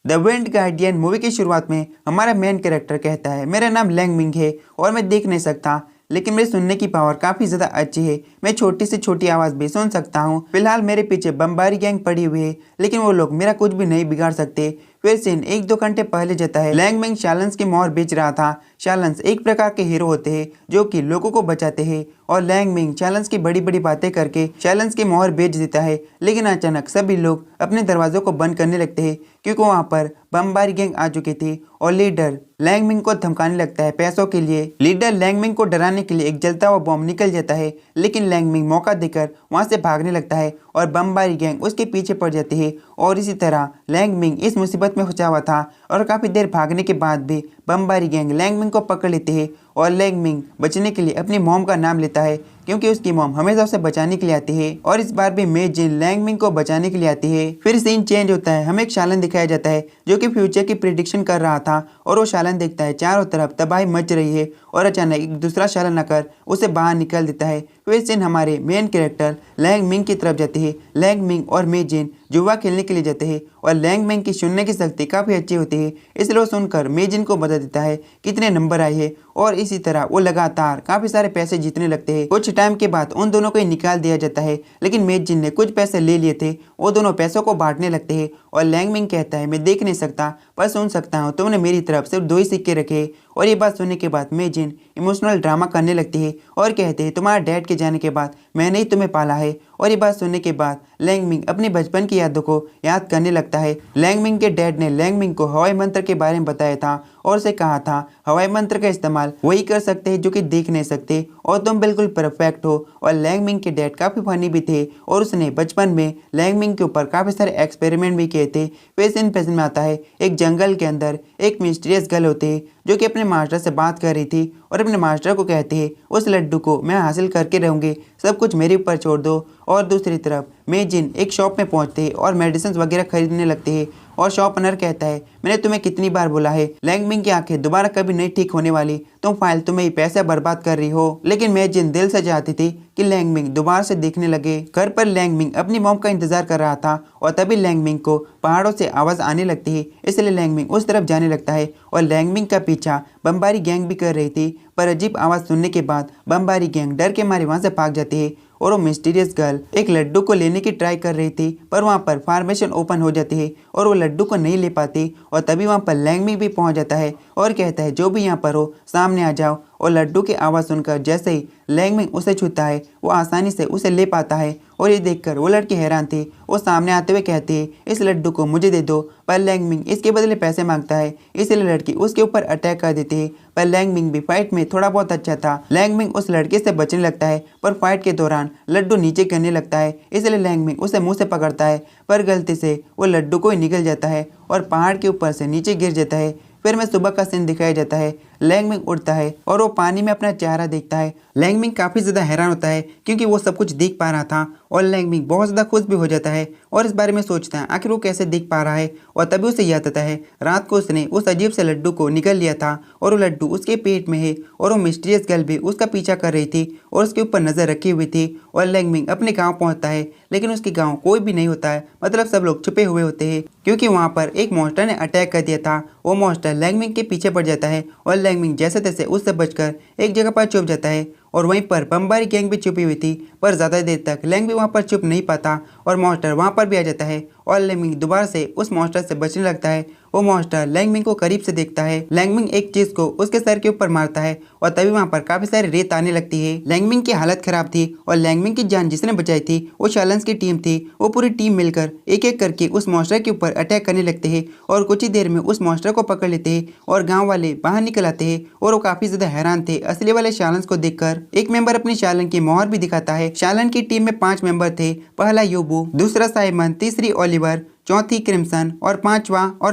The wind guardian movie की शुरुआत में हमारा मेन कैरेक्टर कहता है मेरा नाम लैंग मिंग है और मैं देख नहीं सकता, लेकिन मेरी सुनने की पावर काफी ज्यादा अच्छी है। मैं छोटी से छोटी आवाज भी सुन सकता हूँ। फिलहाल मेरे पीछे बमबारी गैंग पड़ी हुई है, लेकिन वो लोग मेरा कुछ भी नहीं बिगाड़ सकते। फिर सीन 1-2 घंटे पहले जाता है। लैंग मिंग शैलेंस की मोहर बेच रहा था। शैलेंस एक प्रकार के हीरो होते हैं जो कि लोगों को बचाते हैं, और लैंग मिंग शैलेंस की बड़ी बड़ी बातें करके शैलेंस की मोहर बेच देता है। लेकिन अचानक सभी लोग अपने दरवाजों को बंद करने लगते हैं, क्योंकि वहां पर बमबारी गैंग आ चुकी थी और लीडर लैंग मिंग को धमकाने लगता है पैसों के लिए। लीडर लैंग मिंग को डराने के लिए एक जलता हुआ बॉम्ब निकल जाता है, लेकिन लैंग मिंग मौका देकर वहां से भागने लगता है और बमबारी गैंग उसके पीछे पड़ जाती है। और इसी तरह लैंग मिंग इस मुसीबत में फंसा हुआ था, और काफी देर भागने के बाद भी बमबारी गैंग लैंग मिंग को पकड़ लेती है। और लैंग मिंग बचने के लिए अपनी मॉम का नाम लेता है, क्योंकि उसकी मॉम हमेशा उसे बचाने के लिए आती है, और इस बार भी मे जिन लैंग मिंग को बचाने के लिए आती है। फिर सीन चेंज होता है। हमें एक शालन दिखाया जाता है जो कि फ्यूचर की प्रिडिक्शन कर रहा था, और वो शालन देखता है चारों तरफ तबाही मच रही है, और अचानक एक दूसरा शालन आकर उसे बाहर निकाल देता है। फिर सीन हमारे मेन कैरेक्टर लैंग मिंग की तरफ जाती है। लैंग मिंग और मे जिन जुआ खेलने के लिए जाते हैं, और लैंग मिंग की सुनने की शक्ति काफी अच्छी होती है, इसलिए वो सुनकर मे जिन को बता देता है कितने नंबर आए हैं, और इसी तरह वो लगातार काफी सारे पैसे जीतने लगते हैं। कुछ टाइम के बाद उन दोनों को ही निकाल दिया जाता है, लेकिन मे जिन ने कुछ पैसे ले लिए थे। वो दोनों पैसों को बांटने लगते हैं, और लैंग मिंग कहता है मैं देख नहीं सकता पर सुन सकता हूँ, तुमने मेरी तरफ सिर्फ 2 ही सिक्के रखे। और ये बात सुनने के बाद मे जिन इमोशनल ड्रामा करने लगती है और कहते हैं तुम्हारा डैड के जाने के बाद मैंने ही तुम्हें पाला है। और ये बात सुनने के बाद लैंग मिंग अपने बचपन की यादों को याद करने लगता है। लैंग मिंग के डैड ने लैंग मिंग को हवाई मंत्र के बारे में बताया था, और उसे कहा था हवाई मंत्र का इस्तेमाल वही कर सकते हैं जो कि देख नहीं सकते, और तुम बिल्कुल परफेक्ट हो। और लैंग मिंग के डैड काफी फनी भी थे, और उसने बचपन में लैंग मिंग के ऊपर काफी सारे एक्सपेरिमेंट भी किए थे। फिर इन पेज में आता है एक जंगल के अंदर एक मिस्टीरियस गर्ल होती है जो कि अपने मास्टर से बात कर रही थी, और अपने मास्टर को कहती है उस लड्डू को मैं हासिल करके रहूंगी, सब कुछ मेरे ऊपर छोड़ दो। और दूसरी तरफ मे जिन एक शॉप में पहुंचते हैं और मेडिसिन वगैरह खरीदने लगते हैं, और शॉप ओनर कहता है मैंने तुम्हें कितनी बार बोला है लैंग मिंग की आंखें दोबारा कभी नहीं ठीक होने वाली, तुम फालतू में ही पैसा बर्बाद कर रही हो। लेकिन मे जिन दिल से चाहती थी कि लैंग मिंग दोबारा से दिखने लगे। घर पर लैंग मिंग अपनी मॉम का इंतजार कर रहा था, और तभी लैंग मिंग को पहाड़ों से आवाज आने लगती है, इसलिए लैंग मिंग उस तरफ जाने लगता है। और लैंग मिंग का पीछा बमबारी गैंग भी कर रही थी, पर अजीब आवाज सुनने के बाद बमबारी गैंग डर के मारे वहां से भाग जाती है। और वो मिस्टीरियस गर्ल एक लड्डू को लेने की ट्राई कर रही थी, पर वहां पर फार्मेशन ओपन हो जाती है और वो लड्डू को नहीं ले पाती। और तभी वहां पर लैंग मिंग भी पहुंच जाता है और कहता है जो भी यहाँ पर हो सामने आ जाओ। और लड्डू की आवाज़ सुनकर जैसे ही लैंग मिंग उसे छूता है वो आसानी से उसे ले पाता है, और ये देखकर वो लड़की हैरान थी। वो सामने आते हुए कहती है इस लड्डू को मुझे दे दो, पर लैंग मिंग इसके बदले पैसे मांगता है, इसलिए लड़की उसके ऊपर अटैक कर देती है। पर लैंग मिंग भी फाइट में थोड़ा बहुत अच्छा था। लैंग मिंग उस लड़के से बचने लगता है, पर फाइट के दौरान लड्डू नीचे गिरने लगता है, इसलिए लैंग मिंग उसे मुंह से पकड़ता है, पर गलती से वो लड्डू को ही निकल जाता है और पहाड़ के ऊपर से नीचे गिर जाता है। फिर में सुबह का सीन दिखाया जाता है। लैंग मिंग उड़ता है और वो पानी में अपना चेहरा देखता है। लैंग मिंग काफी ज्यादा हैरान होता है क्योंकि वो सब कुछ देख पा रहा था, और लैंग मिंग बहुत ज्यादा खुश भी हो जाता है और इस बारे में सोचता है आखिर वो कैसे देख पा रहा है। और तभी उसे याद आता है रात को उसने उस अजीब से लड्डू को निकल लिया था, और वो लड्डू उसके पेट में है, और वो मिस्टीरियस गर्ल भी उसका पीछा कर रही थी और उसके ऊपर नजर रखी हुई थी। और लैंग मिंग अपने गाँव पहुंचता है, लेकिन उसके गाँव कोई भी नहीं होता है, मतलब सब लोग छुपे हुए होते हैं, क्योंकि वहाँ पर एक मॉन्स्टर ने अटैक कर दिया था। वो मॉन्स्टर लैंग मिंग के पीछे पड़ जाता है, और लैंग मिंग जैसे तैसे उससे बचकर एक जगह पर छुप जाता है। और वहीं पर बमबारी गैंग भी छुपी हुई थी, पर ज़्यादा देर तक लैंग भी वहाँ पर छुप नहीं पाता, और मॉन्स्टर वहाँ पर भी आ जाता है, और लैंग मिंग दोबारा से उस मॉन्स्टर से बचने लगता है। वो मॉन्स्टर लैंग मिंग को करीब से देखता है। लैंग मिंग एक चीज को उसके सर के ऊपर मारता है, और तभी वहाँ पर काफी सारी रेत आने लगती है। लैंग मिंग की हालत खराब थी, और लैंग मिंग की जान जिसने बचाई थी वो शैलेंस की टीम थी। वो पूरी टीम मिलकर एक एक करके उस मॉन्स्टर के ऊपर अटैक करने लगते हैं, और कुछ ही देर में उस मॉन्स्टर को पकड़ लेते हैं, और गाँव वाले बाहर निकल आते हैं, और वो काफी ज्यादा हैरान थे असली वाले शैलेंस को देखकर। एक मेंबर अपनी शैलन की मोहर भी दिखाता है। शैलन की टीम में 5 मेंबर थे, पहला योबू, दूसरा साइमन, तीसरी ओलिवर, चौथी क्रिम्सन, और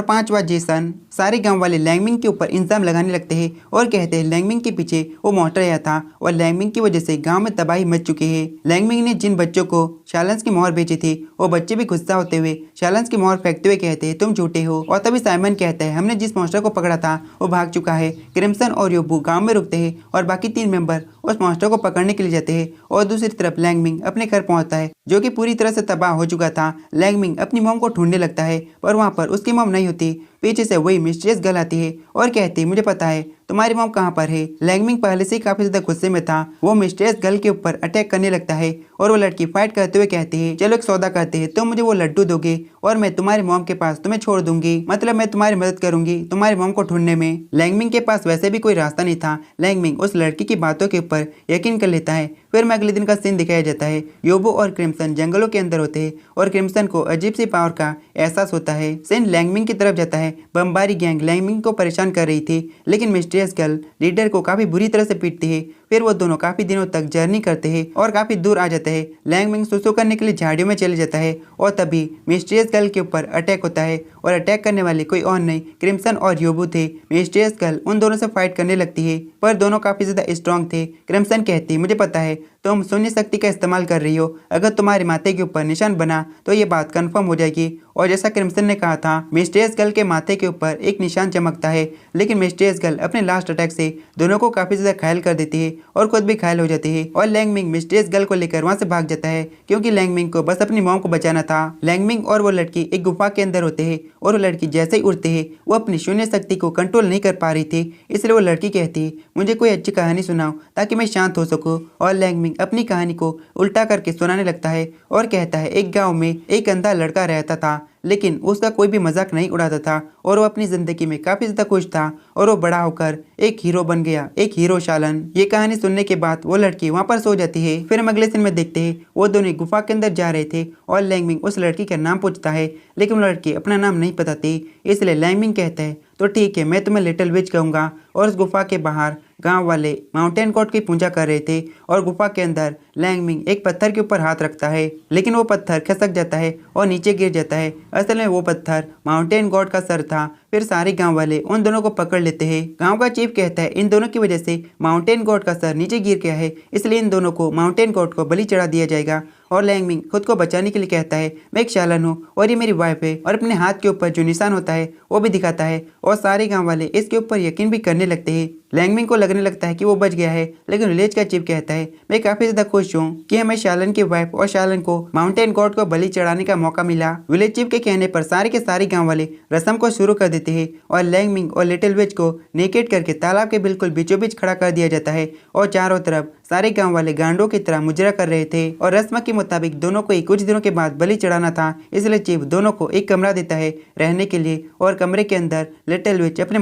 पांचवा जेसन। सारे गांव वाले लैंग मिंग के ऊपर इंजाम लगाने लगते हैं और कहते हैं लैंग मिंग के पीछे वो मॉन्स्टर आया था, और लैंग मिंग की वजह से गांव में तबाही मच चुकी है। लैंग मिंग ने जिन बच्चों को शैलेंस की मोहर बेची थी वो बच्चे भी गुस्सा होते हुए शैलेंस की मोहर फेंकते हुए कहते हैं तुम झूठे हो। और तभी साइमन कहता है हमने जिस मॉन्स्टर को पकड़ा था वो भाग चुका है। क्रिम्सन और योबू गाँव में रुकते हैं, और बाकी 3 मेंबर उस मॉन्स्टर को पकड़ने के लिए जाते हैं और दूसरी तरफ लैंगमिंग अपने घर पहुंचता है जो कि पूरी तरह से तबाह हो चुका था। लैंगमिंग अपनी मॉम को ढूंढने लगता है पर वहां पर उसकी मॉम नहीं होती। पीछे से वही मिस्टीरियस गर्ल आती है और कहती है मुझे पता है तुम्हारी मॉम कहाँ पर है। लैंगमिंग पहले से ही काफी ज्यादा गुस्से में था। वो मिस्टीरियस गर्ल के ऊपर अटैक करने लगता है और वो लड़की फाइट करते हुए कहती है चलो एक सौदा करते हैं, तुम मुझे वो लड्डू दोगे और मैं तुम्हारी मॉम के पास तुम्हें छोड़ दूंगी, मतलब मैं तुम्हारी मदद करूंगी तुम्हारी मॉम को ढूंढने में। लैंगमिंग के पास वैसे भी कोई रास्ता नहीं था। लैंगमिंग उस लड़की की बातों के ऊपर यकीन कर लेता है। फिर में अगले दिन का सीन दिखाया जाता है। योबो और क्रिम्सन जंगलों के अंदर होते हैं और क्रिम्सन को अजीब सी पावर का एहसास होता है। सीन लैंगमिंग की तरफ जाता है। बमबारी गैंग लैंगमिंग को परेशान कर रही थी लेकिन मिस्टीरियस गर्ल लीडर को काफी बुरी तरह से पीटती है। फिर वो दोनों काफी दिनों तक जर्नी करते हैं और काफी दूर आ जाते हैं। लैंगमिंग सुसु करने के लिए झाड़ियों में चले जाता है और तभी मिस्टीरियस गर्ल के ऊपर अटैक होता है और अटैक करने वाले कोई और नहीं क्रिम्सन और योबो थे। मिस्टीरियस गर्ल उन दोनों से फाइट करने लगती है पर दोनों काफी ज्यादा स्ट्रॉन्ग थे। क्रिम्सन कहती है मुझे पता है तुम शून्य शक्ति का इस्तेमाल कर रही हो, अगर तुम्हारे माथे के ऊपर निशान बना तो ये बात कंफर्म हो जाएगी। और जैसा क्रिम्सन ने कहा था मिस्टीरियस गर्ल के माथे के ऊपर एक निशान चमकता है लेकिन मिस्टीरियस गर्ल अपने लास्ट अटैक से दोनों को काफी ज्यादा घायल कर देती है और खुद भी घायल हो जाती है। और लैंगमिंग मिस्टीरियस गर्ल को लेकर वहां से भाग जाता है क्योंकि लैंगमिंग को बस अपनी मॉम को बचाना था। लैंगमिंग और वो लड़की एक गुफा के अंदर होते हैं और वो लड़की जैसे ही उड़ते हैं वो अपनी शून्य शक्ति को कंट्रोल नहीं कर पा रही थी। इसलिए वो लड़की कहती है मुझे कोई अच्छी कहानी सुनाओ ताकि मैं शांत हो सकूं। और लैंगमिंग अपनी कहानी को उल्टा करके सुनाने लगता है और कहता है एक गांव में एक अंधा लड़का रहता था लेकिन उसका कोई भी मजाक नहीं उड़ाता था और वो अपनी जिंदगी में काफी ज्यादा खुश था और वो बड़ा होकर एक हीरो बन गया, एक हीरो शालन। ये कहानी सुनने के बाद वो लड़की वहां पर सो जाती है। फिर हम अगले सीन में देखते हैं वो दोनों गुफा के अंदर जा रहे थे और लैंगमिंग उस लड़की का नाम पूछता है लेकिन वो लड़की अपना नाम नहीं बताती। इसलिए लैंगमिंग कहता है तो ठीक है मैं तुम्हें लिटिल विच कहूंगा। और उस गुफा के बाहर गांव वाले माउंटेन गॉड की पूजा कर रहे थे और गुफा के अंदर लैंगमिंग एक पत्थर के ऊपर हाथ रखता है लेकिन वो पत्थर खिसक जाता है और नीचे गिर जाता है। असल में वो पत्थर माउंटेन गॉड का सर था। फिर सारे गांव वाले उन दोनों को पकड़ लेते हैं। गांव का चीफ कहता है इन दोनों की वजह से माउंटेन गॉड का सर नीचे गिर गया है इसलिए इन दोनों को माउंटेन गॉड को बलि चढ़ा दिया जाएगा। और लैंगमिंग खुद को बचाने के लिए कहता है मैं एक शालन हूँ और ये मेरी वाइफ है और अपने हाथ के ऊपर जो निशान होता है वो भी दिखाता है और सारे गांव वाले इसके ऊपर यकीन भी करने लगते हैं। लैंगमिंग को लगने लगता है कि वो बच गया है लेकिन विलेज का चीफ कहता है मैं काफी ज्यादा खुश हूँ कि हमें शालन की वाइफ और शालन को माउंटेन गॉड को बलि चढ़ाने का मौका मिला। विलेज चीफ के कहने पर सारे के सारे गांव वाले रस्म को शुरू कर देते हैं और लैंगमिंग और लिटिल विच को नेकेट करके तालाब के बिल्कुल बीचों बीच खड़ा कर दिया जाता है और चारों तरफ सारे गांव वाले गांडों की तरह मुजरा कर रहे थे। और रस्म के मुताबिक दोनों को कुछ दिनों के बाद बलि चढ़ाना था इसलिए चीफ दोनों को एक कमरा देता है रहने के लिए। और कमरे के अंदर लिटिल विच अपने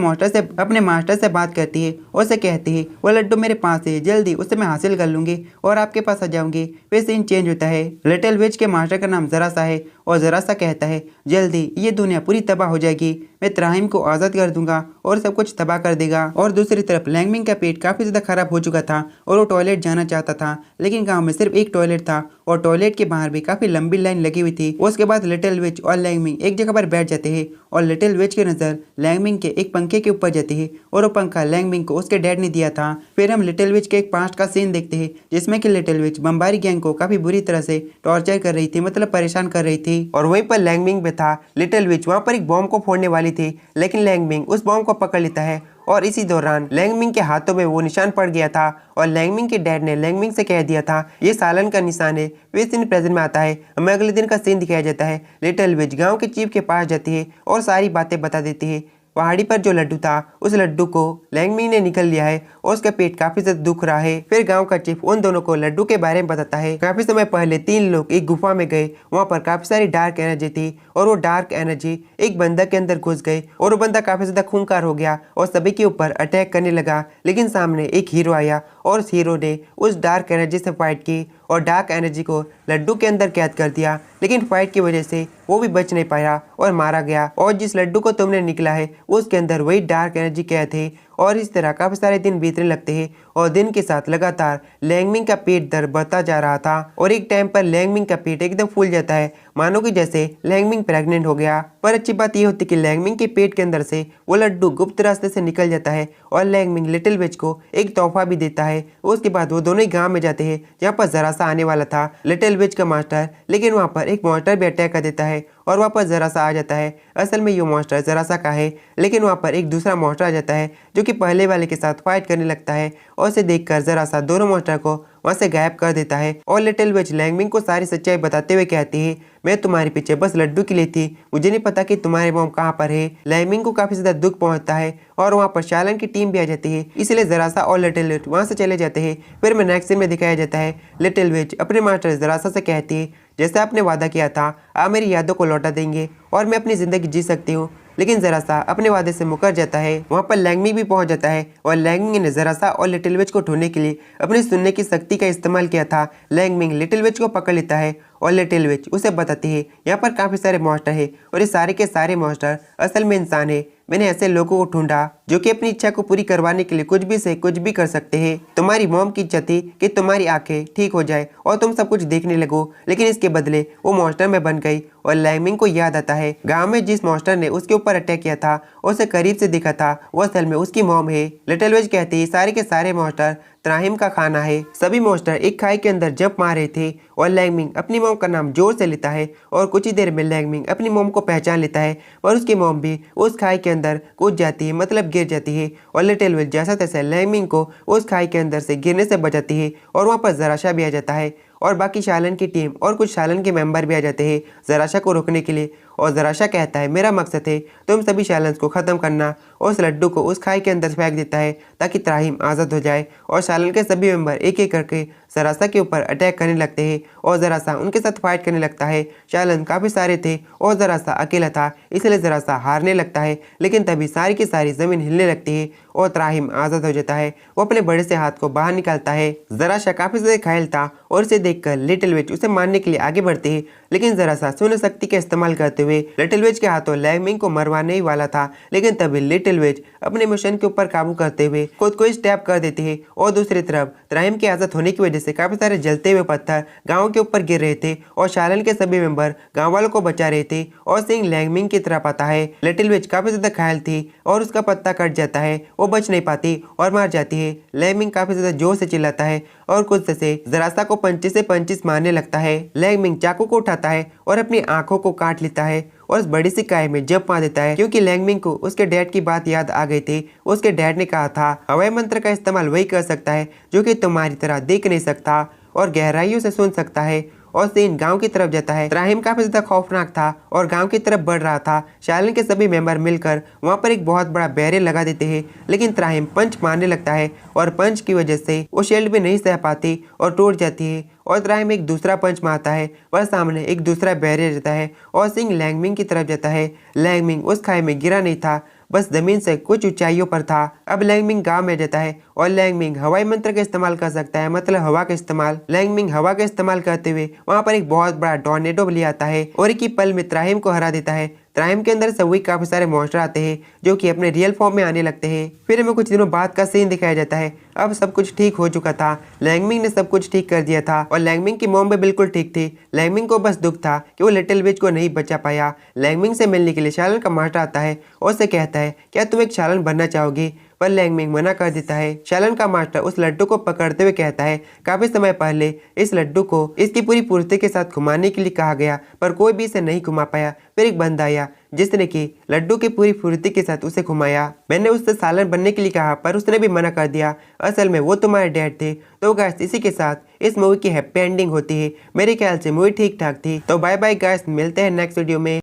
मास्टर से बात करती है और उसे कहती है वो लड्डू मेरे पास है, जल्दी उसे मैं हासिल कर लूंगी और आपके पास आ जाऊंगी। फिर सीन चेंज होता है। लिटिल विच के मास्टर का नाम जरा सा है और जरा सा कहता है जल्दी ये दुनिया पूरी तबाह हो जाएगी, मैं त्राहिम को आज़ाद कर दूंगा और सब कुछ तबाह कर देगा। और दूसरी तरफ लैंगमिंग का पेट काफी ज्यादा खराब हो चुका था और वो टॉयलेट जाना चाहता था लेकिन गांव में सिर्फ एक टॉयलेट था और टॉयलेट के बाहर भी काफी लंबी लाइन लगी हुई थी। उसके बाद लिटिल विच और लैंगमिंग एक जगह पर बैठ जाते हैं और लिटिल विच की नजर लैंगमिंग के एक पंखे के ऊपर जाती है और वो पंखा लैंगमिंग को उसके डैड ने दिया था। फिर हम लिटिल विच के एक पास्ट का सीन देखते हैं जिसमें कि लिटिल विच बमबारी गैंग को काफी बुरी तरह से टॉर्चर कर रही थी, मतलब परेशान कर रही थी। और वहीं पर लैंगमिंग भी था। लिटिल विच वहां पर एक बॉम्ब को फोड़ने वाली थी लेकिन लैंगमिंग उस बॉम्ब को पकड़ लेता है और इसी दौरान लैंगमिंग के हाथों में वो निशान पड़ गया था और लैंगमिंग के डैड ने लैंगमिंग से कह दिया था ये सालन का निशान है। फिर सीन प्रेजेंट में आता है। हमें अगले दिन का सीन दिखाया जाता है। लिटिल विच गांव के चीफ के पास जाती है और सारी बातें बता देती है। पहाड़ी पर जो लड्डू था उस लड्डू को लैंगमिंग ने निकल लिया है और उसका पेट काफी ज्यादा दुख रहा है। फिर गांव का चीफ उन दोनों को लड्डू के बारे में बताता है। काफी समय पहले 3 लोग एक गुफा में गए, वहां पर काफी सारी डार्क एनर्जी थी और वो डार्क एनर्जी एक बंदा के अंदर घुस गई और वो बंदा काफी ज्यादा खूंखार हो गया और सभी के ऊपर अटैक करने लगा। लेकिन सामने एक हीरो आया और उस हीरो ने उस डार्क एनर्जी से फाइट की और डार्क एनर्जी को लड्डू के अंदर कैद कर दिया। लेकिन फाइट की वजह से वो भी बच नहीं पाया और मारा गया। और जिस लड्डू को तुमने निकला है उसके अंदर वही डार्क एनर्जी कैद है। और इस तरह काफी सारे दिन बीतने लगते हैं और दिन के साथ लगातार लैंगमिंग का पेट दर्द बढ़ता जा रहा था और एक टाइम पर लैंगमिंग का पेट एकदम फूल जाता है, मानो कि जैसे लैंगमिंग प्रेग्नेंट हो गया। पर अच्छी बात यह होती कि लैंगमिंग के पेट के अंदर से वो लड्डू गुप्त रास्ते से निकल जाता है और लैंगमिंग लिटिल विच को एक तोहफा भी देता है। उसके बाद वो दोनों ही गाँव में जाते हैं जहाँ पर जरा सा आने वाला था लिटिल विच का मास्टर, लेकिन वहाँ पर एक मॉन्स्टर भी अटैक कर देता है और वहाँ पर जरा सा आ जाता है। असल में ये मॉन्स्टर जरा सा का है, लेकिन वहाँ पर एक दूसरा मॉन्स्टर आ जाता है जो कि पहले वाले के साथ फाइट करने लगता है और उसे देखकर जरा सा दोनों मॉन्स्टर को वहाँ से गायब कर देता है। और लिटिल विच लैंगमिंग को सारी सच्चाई बताते हुए कहती है, मैं तुम्हारे पीछे बस लड्डू के लिए थी, मुझे नहीं पता कि तुम्हारे मॉम कहाँ पर है। लैंगमिंग को काफी ज्यादा दुख पहुंचता है और वहाँ पर शालन की टीम भी आ जाती है, इसलिए जरा सा और लिटिल विच वहाँ से चले जाते हैं। फिर में नेक्स्ट सीन में दिखाया जाता है लिटिल विच अपने मास्टर जरा सा से कहती है, जैसे आपने वादा किया था आप मेरी यादों को लौटा देंगे और मैं अपनी जिंदगी जी सकती हूँ, लेकिन जरा सा अपने वादे से मुकर जाता है। वहाँ पर लैंगमिंग भी पहुंच जाता है और लैंगमिंग ने जरा सा और लिटिल विच को ढूंढने के लिए अपनी सुनने की शक्ति का इस्तेमाल किया था। लैंगमिंग लिटिल विच को पकड़ लेता है और लिटिल विच उसे बताती है यहाँ पर काफी सारे मॉन्स्टर है और ये सारे के सारे मॉन्स्टर असल में इंसान है। मैंने ऐसे लोगों को ढूंढा जो कि अपनी इच्छा को पूरी करवाने के लिए कुछ भी से कुछ भी कर सकते हैं। तुम्हारी मॉम की इच्छा थी कि तुम्हारी आंखें ठीक हो जाए और तुम सब कुछ देखने लगो, लेकिन इसके बदले वो मॉन्स्टर में बन गई। और लैंगमिंग को याद आता है गांव में जिस मॉन्स्टर ने उसके ऊपर अटैक किया था उसे करीब से दिखा था, वो असल में उसकी मॉम है। लिटिल विच कहती है सारे के सारे मॉन्स्टर त्राहिम का खाना है। सभी मॉन्स्टर एक खाई के अंदर जंप मार रहे थे और लैंगमिंग अपनी मॉम का नाम जोर से लेता है और कुछ ही देर में लैंगमिंग अपनी मॉम को पहचान लेता है और उसकी मॉम भी उस खाई के अंदर कूद जाती है, मतलब गिर जाती है। और लिटिल विच जैसा तैसा लैंगमिंग को उस खाई के अंदर से गिरने से बचाती है और वहाँ पर जराशा भी आ जाता है और बाकी शालन की टीम और कुछ शालन के मेंबर भी आ जाते हैं जराशा को रोकने के लिए। और जराशा कहता है मेरा मकसद है तुम सभी शालन्स को ख़त्म करना और उस लड्डू को उस खाई के अंदर फेंक देता है ताकि त्राहिम आज़ाद हो जाए। और शालन के सभी मेंबर एक एक करके जराशा के ऊपर अटैक करने लगते हैं और जराशा उनके साथ फाइट करने लगता है। शालन काफ़ी सारे थे और जराशा अकेला था, इसलिए जराशा हारने लगता है, लेकिन तभी सारी की सारी ज़मीन हिलने लगती है और त्राहिम आज़ाद हो जाता है। वो अपने बड़े से हाथ को बाहर निकालता है। जराशा काफ़ी ज़्यादा घायल था और इसे देखकर लिटिल विच उसे मारने के लिए आगे बढ़ती है, लेकिन जराशा शून्य शक्ति का इस्तेमाल करते हुए लिटिल विच के हाथों लैंगमिंग को मरवाने ही वाला था, लेकिन तभी लिटिल विच अपने मिशन के ऊपर काबू करते हुए खुद को स्टैप कर देती है। और दूसरी तरफ त्राहिम के आज़ाद होने की वजह से काफी सारे जलते हुए पत्थर गाँव के ऊपर गिर रहे थे और शालन के सभी मेंबर गाँव वालों को बचा रहे थे और सिंह लैंगमिंग की तरफ आता है। लिटिल विच काफी ज्यादा घायल थी और उसका पत्ता कट जाता है, वो बच नहीं पाती और मार जाती है। लैंगमिंग काफी ज्यादा जोर से चिल्लाता है और गुस्से से जराशा को पंचिस से पंचिस मारने लगता है। लैंगमिंग चाकू को उठाता है और अपनी आंखों को काट लेता है और उस बड़ी सी काय में जंप मार देता है, क्योंकि लैंगमिंग को उसके डैड की बात याद आ गई थी। उसके डैड ने कहा था हवाई मंत्र का इस्तेमाल वही कर सकता है जो कि तुम्हारी तरह देख नहीं सकता और गहराइयों से सुन सकता है। और सीन गांव की तरफ जाता है। त्राहिम काफी ज्यादा खौफनाक था और गांव की तरफ बढ़ रहा था। शालन के सभी मेंबर मिलकर वहां पर एक बहुत बड़ा बैरियर लगा देते हैं, लेकिन त्राहिम पंच मारने लगता है और पंच की वजह से वो शील्ड भी नहीं सह पाती और टूट जाती है। और त्राहिम एक दूसरा पंच मारता है, वह सामने एक दूसरा बैरियर जाता है और सिंह लैंगमिंग की तरफ जाता है। लैंगमिंग उस खाई में गिरा नहीं था, बस जमीन से कुछ ऊंचाइयों पर था। अब लैंगमिंग गांव में जाता है और लैंगमिंग हवाई मंत्र का इस्तेमाल कर सकता है, मतलब हवा का इस्तेमाल। लैंगमिंग हवा का इस्तेमाल करते हुए वहां पर एक बहुत बड़ा टॉर्नेडो ले आता है और एक ही पल में त्राहिम को हरा देता है। त्राहिम के अंदर से वही काफी सारे मॉन्स्टर आते हैं जो कि अपने रियल फॉर्म में आने लगते हैं। फिर हमें कुछ दिनों बाद का सीन दिखाया जाता है। अब सब कुछ ठीक हो चुका था, लैंगमिंग ने सब कुछ ठीक कर दिया था और लैंगमिंग की मॉम भी बिल्कुल ठीक थी। लैंगमिंग को बस दुख था कि वो लिटिल विच को नहीं बचा पाया। लैंगमिंग से मिलने के लिए शालन का मास्टर आता है और उसे कहता है क्या तुम एक शालन बनना चाहोगी, पर लैंगमिंग मना कर देता है। शालन का मास्टर उस लड्डू को पकड़ते हुए कहता है काफी समय पहले इस लड्डू को इसकी पूरी पूर्ति के साथ घुमाने के लिए कहा गया, पर कोई भी इसे नहीं घुमा पाया। फिर एक बंदा आया जिसने कि लड्डू की पूरी पूर्ति के साथ उसे घुमाया। मैंने उससे सालन बनने के लिए कहा पर उसने भी मना कर दिया। असल में वो तुम्हारे डैड थे। तो गाइस इसी के साथ इस मूवी की हैप्पी एंडिंग होती है। मेरे ख्याल से मूवी ठीक ठाक थी। तो बाय बाय गाइस, मिलते हैं नेक्स्ट वीडियो में।